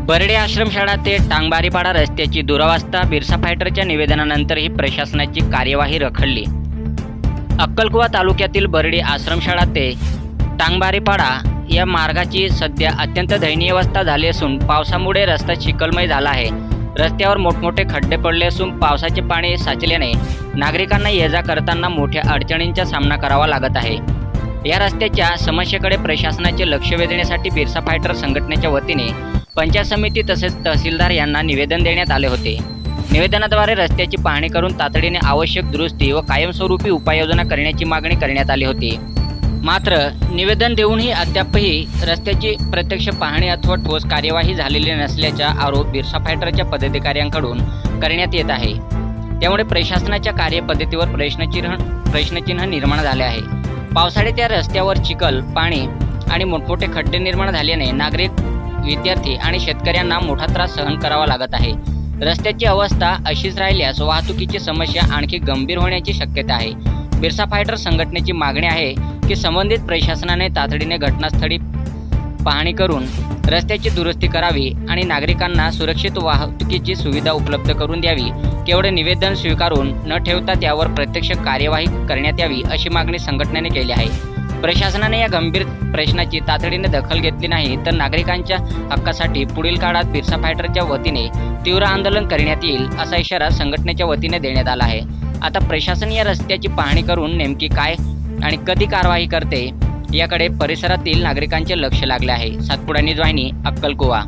बर्डे आश्रमशाळा ते टांगबारीपाडा रस्त्याची दुरावस्था, बिरसा फायटरच्या निवेदनानंतरही प्रशासनाची कार्यवाही रखडली। अक्कलकुवा तालुक्यातील बर्डे आश्रमशाळा ते टांगबारीपाडा या मार्गाची सध्या अत्यंत दयनीय अवस्था झाली असून पावसामुळे रस्ता चिखलमय झाला आहे। रस्त्यावर मोठमोठे खड्डे पडले असून पावसाचे पाणी साचल्याने नागरिकांना ये-जा करताना मोठ्या अडचणींचा सामना करावा लागत आहे। या रस्त्याच्या समस्येकडे प्रशासनाचे लक्ष वेधण्यासाठी बिरसा फायटर संघटनेच्या वतीने पंचायत समिती तसेच तहसीलदार यांना निवेदन देण्यात आले होते। निवेदनाद्वारे रस्त्याची पाहणी करून तातडीने आवश्यक दुरुस्ती व कायमस्वरूपी उपाययोजना करण्याची मागणी करण्यात आली होती। मात्र निवेदन देऊनही अद्यापही रस्त्याची प्रत्यक्ष पाहणी अथवा ठोस कार्यवाही झालेली नसल्याचा आरोप बिरसा फायटरच्या पदाधिकाऱ्यांकडून करण्यात येत आहे। त्यामुळे प्रशासनाच्या कार्यपद्धतीवर प्रश्नचिन्ह निर्माण झाले आहे। पावसाळ्यात त्या रस्त्यावर चिखल, पाणी आणि मोठमोठे खड्डे निर्माण झाल्याने नागरिक, विद्यार्थी आणि शेतकऱ्यांना मोठा त्रास सहन करावा लागत आहे। रस्त्याची अवस्था अशीच राहिल्यास वाहतुकीची समस्या आणखी गंभीर होण्याची शक्यता आहे। बिरसा फायटर संघटनेची मागणी आहे की संबंधित प्रशासनाने तातडीने घटनास्थळी पाहणी करून रस्त्याची दुरुस्ती करावी आणि नागरिकांना सुरक्षित वाहतुकीची सुविधा उपलब्ध करून द्यावी। केवळ निवेदन स्वीकारून न ठेवता त्यावर प्रत्यक्ष कार्यवाही करण्यात यावी अशी मागणी संघटनेने केली आहे। प्रशासनाने या गंभीर प्रश्नाची तातडीने दखल घेतली नाही तर नागरिकांच्या हक्कासाठी पुढील काळात बिरसा फायटरच्या वतीने तीव्र आंदोलन करण्यात येईल असा इशारा संघटनेच्या वतीने देण्यात आला आहे। आता प्रशासन या रस्त्याची पाहणी करून नेमकी काय आणि कधी कारवाई करते याकडे परिसरातील नागरिकांचे लक्ष लागले आहे। सातपुडा न्यूज वाहिनी, अक्कलकुवा।